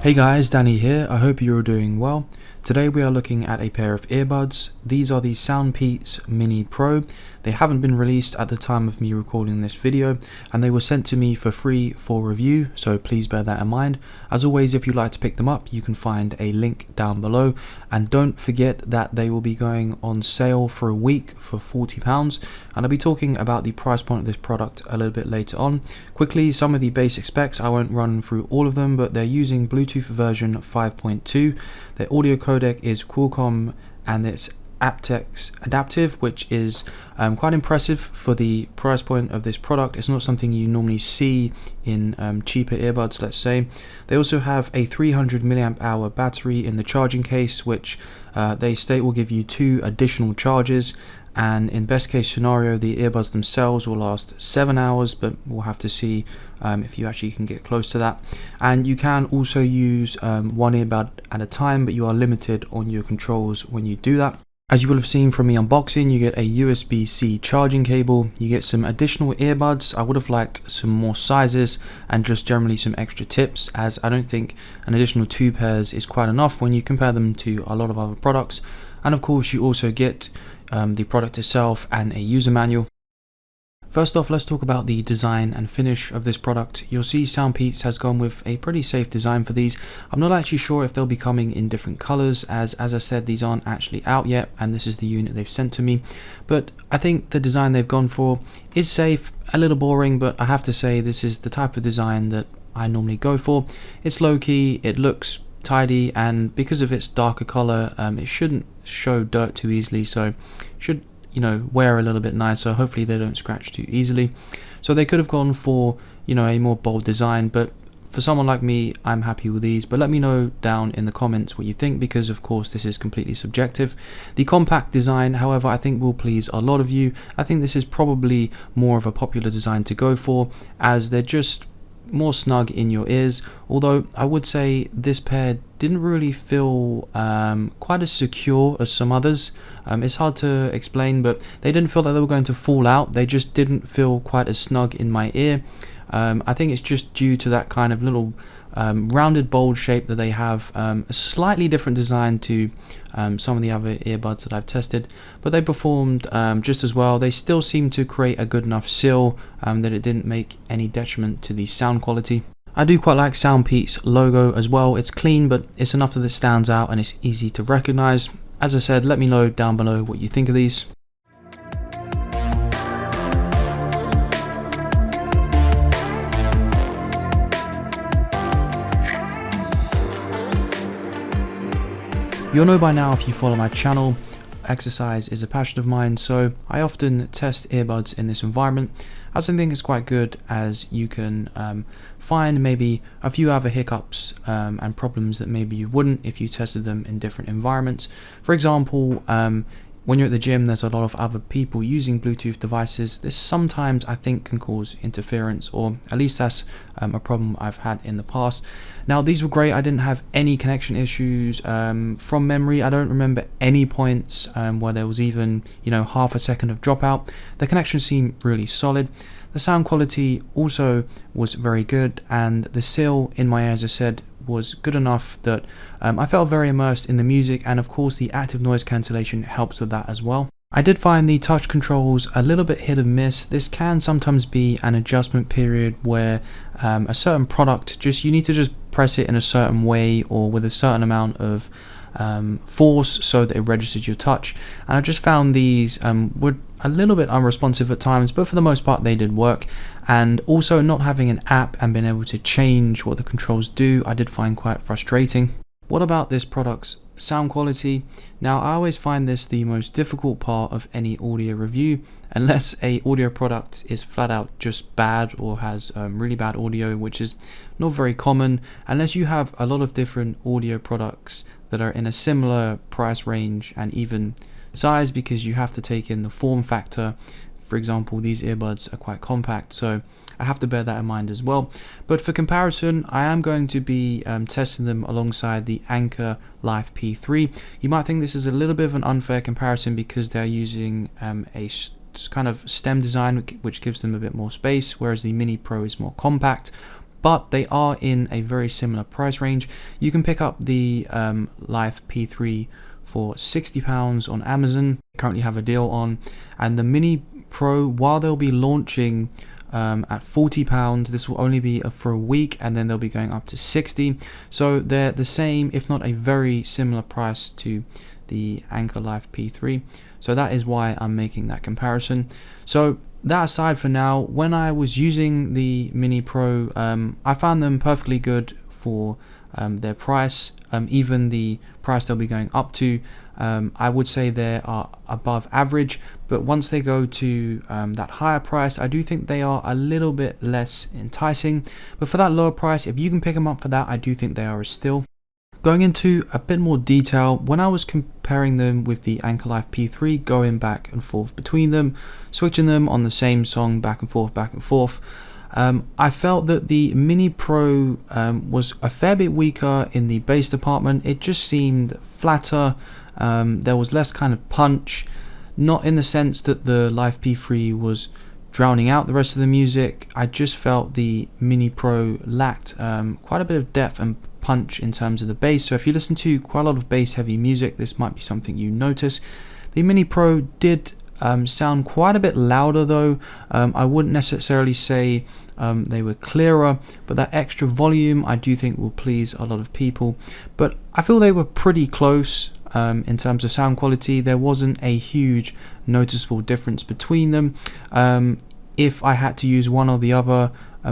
Hey guys, Danny here. I hope you're doing well. Today we are looking at a pair of earbuds. These are the SoundPEATS Mini Pro. They haven't been released at the time of me recording this video, and they were sent to me for free for review, so please bear that in mind. As always, if you'd like to pick them up, you can find a link down below, and don't forget that they will be going on sale for a week for £40, and I'll be talking about the price point of this product a little bit later on. Quickly, some of the basic specs, I won't run through all of them, but they're using Bluetooth version 5.2. Their audio codec is Qualcomm, and it's aptX adaptive, which is quite impressive for the price point of this product. It's not something you normally see in cheaper earbuds, let's say. They also have a 300 milliamp hour battery in the charging case, which they state will give you 2 additional charges, and in best case scenario the earbuds themselves will last 7 hours, but we'll have to see if you actually can get close to that. And you can also use one earbud at a time, but you are limited on your controls when you do that. As you will have seen from me unboxing, you get a USB-C charging cable, you get some additional earbuds. I would have liked some more sizes and just generally some extra tips, as I don't think an additional 2 pairs is quite enough when you compare them to a lot of other products. And of course you also get the product itself and a user manual. First off, let's talk about the design and finish of this product. You'll see SoundPEATS has gone with a pretty safe design for these. I'm not actually sure if they'll be coming in different colors, as I said, these aren't actually out yet, and this is the unit they've sent to me. But I think the design they've gone for is safe, a little boring, but I have to say this is the type of design that I normally go for. It's low-key, it looks tidy, and because of its darker color, it shouldn't show dirt too easily, so should wear a little bit nicer. Hopefully they don't scratch too easily. So they could have gone for a more bold design, but for someone like me, I'm happy with these. But let me know down in the comments what you think, because of course this is completely subjective. The compact design, however, I think will please a lot of you. I think this is probably more of a popular design to go for, as they're just more snug in your ears. Although I would say this pair didn't really feel quite as secure as some others. It's hard to explain, but they didn't feel like they were going to fall out. They just didn't feel quite as snug in my ear. I think it's just due to that kind of little rounded bold shape that they have, a slightly different design to some of the other earbuds that I've tested, but they performed just as well. They still seem to create a good enough seal that it didn't make any detriment to the sound quality. I do quite like SoundPEATS logo as well. It's clean, but it's enough that it stands out and it's easy to recognize. As I said, let me know down below what you think of these. You'll know by now, if you follow my channel, exercise is a passion of mine, so I often test earbuds in this environment, as I think it's quite good, as you can find maybe a few other hiccups and problems that maybe you wouldn't if you tested them in different environments. For example, when you're at the gym, there's a lot of other people using Bluetooth devices. This sometimes I think can cause interference, or at least that's a problem I've had in the past. Now these were great. I didn't have any connection issues. From memory, I don't remember any points where there was even half a second of dropout. The connection seemed really solid. The sound quality also was very good, and the seal in my ear, as I said, was good enough that I felt very immersed in the music, and of course the active noise cancellation helps with that as well. I did find the touch controls a little bit hit and miss. This can sometimes be an adjustment period where a certain product, you need to just press it in a certain way or with a certain amount of force so that it registers your touch, and I just found these were a little bit unresponsive at times, but for the most part they did work. And also not having an app and being able to change what the controls do, I did find quite frustrating. What about this product's sound quality? Now I always find this the most difficult part of any audio review, unless a audio product is flat out just bad or has really bad audio, which is not very common unless you have a lot of different audio products that are in a similar price range and even size, because you have to take in the form factor. For example, these earbuds are quite compact, so I have to bear that in mind as well. But for comparison, I am going to be testing them alongside the Anker Life P3. You might think this is a little bit of an unfair comparison because they're using a kind of stem design which gives them a bit more space, whereas the Mini Pro is more compact. but they are in a very similar price range. You can pick up the Life P3 for £60 on Amazon. They currently have a deal on, and the Mini Pro, while they'll be launching at £40, this will only be for a week, and then they'll be going up to £60. So they're the same, if not a very similar price to the Anker Life P3. So that is why I'm making that comparison. So that aside for now, when I was using the Mini Pro, I found them perfectly good for their price. Even the price they'll be going up to, I would say they are above average, but once they go to that higher price, I do think they are a little bit less enticing. But for that lower price, if you can pick them up for that, I do think they are still. Going into a bit more detail, when I was comparing them with the Anker Life P3, going back and forth between them, switching them on the same song back and forth, I felt that the Mini Pro was a fair bit weaker in the bass department. It just seemed flatter. There was less kind of punch, not in the sense that the Life P3 was drowning out the rest of the music. I just felt the Mini Pro lacked quite a bit of depth and punch in terms of the bass. So if you listen to quite a lot of bass heavy music, this might be something you notice. The Mini Pro did sound quite a bit louder though. I wouldn't necessarily say they were clearer, but that extra volume I do think will please a lot of people. But I feel they were pretty close in terms of sound quality. There wasn't a huge noticeable difference between them. If I had to use one or the other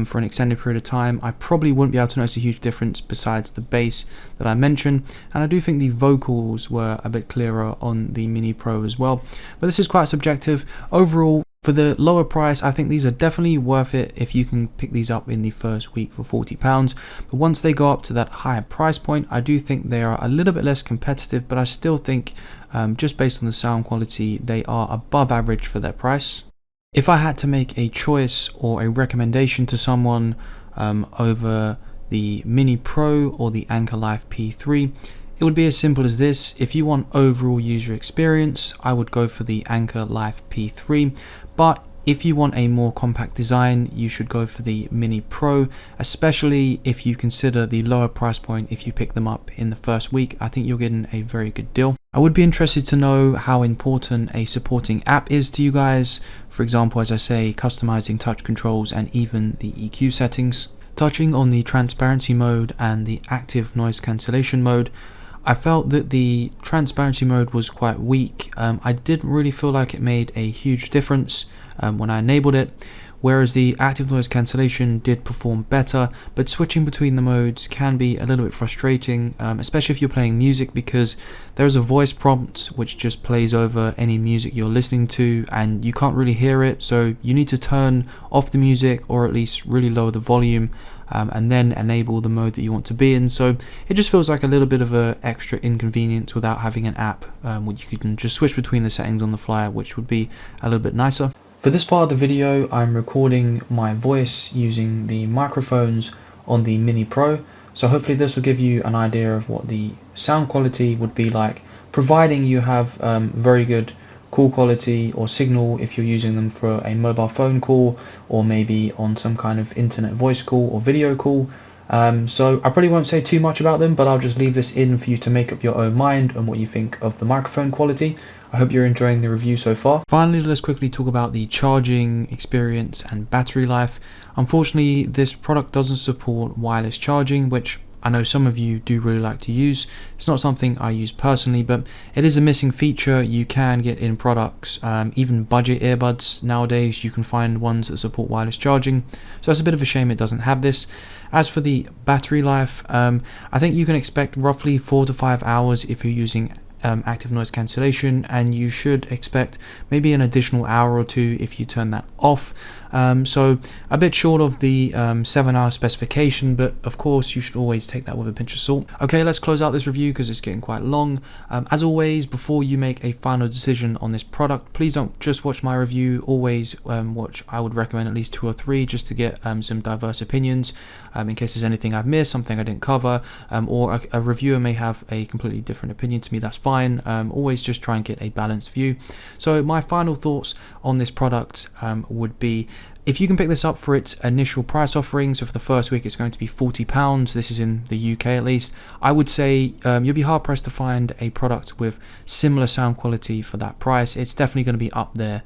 for an extended period of time, I probably wouldn't be able to notice a huge difference besides the bass that I mentioned, and I do think the vocals were a bit clearer on the Mini Pro as well, but this is quite subjective. Overall, for the lower price, I think these are definitely worth it if you can pick these up in the first week for £40, but once they go up to that higher price point, I do think they are a little bit less competitive, but I still think just based on the sound quality, they are above average for their price. If I had to make a choice or a recommendation to someone over the Mini Pro or the Anker Life P3, it would be as simple as this. If you want overall user experience, I would go for the Anker Life P3, but if you want a more compact design, you should go for the Mini Pro, especially if you consider the lower price point. If you pick them up in the first week, I think you're getting a very good deal. I would be interested to know how important a supporting app is to you guys. For example, as I say, customizing touch controls and even the EQ settings. Touching on the transparency mode and the active noise cancellation mode, I felt that the transparency mode was quite weak. I didn't really feel like it made a huge difference when I enabled it, whereas the active noise cancellation did perform better, but switching between the modes can be a little bit frustrating, especially if you're playing music, because there's a voice prompt which just plays over any music you're listening to and you can't really hear it, so you need to turn off the music or at least really lower the volume and then enable the mode that you want to be in. So it just feels like a little bit of an extra inconvenience without having an app which you can just switch between the settings on the fly, which would be a little bit nicer. For this part of the video, I'm recording my voice using the microphones on the Mini Pro, so hopefully this will give you an idea of what the sound quality would be like, providing you have very good call quality or signal if you're using them for a mobile phone call or maybe on some kind of internet voice call or video call. So I probably won't say too much about them, but I'll just leave this in for you to make up your own mind on what you think of the microphone quality. I hope you're enjoying the review so far. Finally, let's quickly talk about the charging experience and battery life. Unfortunately, this product doesn't support wireless charging, which I know some of you do really like to use. It's not something I use personally, but it is a missing feature you can get in products. Even budget earbuds nowadays, you can find ones that support wireless charging. So that's a bit of a shame it doesn't have this. As for the battery life, I think you can expect roughly 4 to 5 hours if you're using active noise cancellation, and you should expect maybe an additional hour or two if you turn that off. So a bit short of the 7-hour specification, but of course you should always take that with a pinch of salt. Okay, let's close out this review because it's getting quite long. As always, before you make a final decision on this product, please don't just watch my review. Always watch, I would recommend at least 2 or 3 just to get some diverse opinions, in case there's anything I've missed, something I didn't cover, or a reviewer may have a completely different opinion to me. That's fine. Always just try and get a balanced view. So my final thoughts on this product would be, If you can pick this up for its initial price offering, so for the first week it's going to be £40, this is in the UK at least, I would say you'll be hard pressed to find a product with similar sound quality for that price. It's definitely going to be up there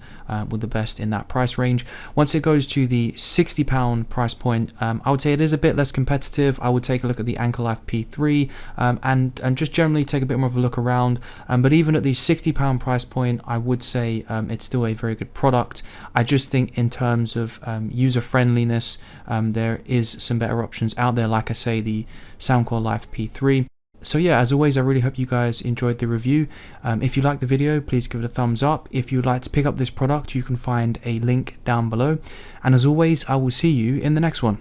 with the best in that price range. Once it goes to the £60 price point, I would say it is a bit less competitive. I would take a look at the Anchor Life P3 and just generally take a bit more of a look around. But even at the £60 price point, I would say it's still a very good product. I just think in terms of user friendliness, there is some better options out there, like I say, the Soundcore Life P3. So yeah, as always, I really hope you guys enjoyed the review. If you liked the video, please give it a thumbs up. If you'd like to pick up this product, you can find a link down below. And as always, I will see you in the next one.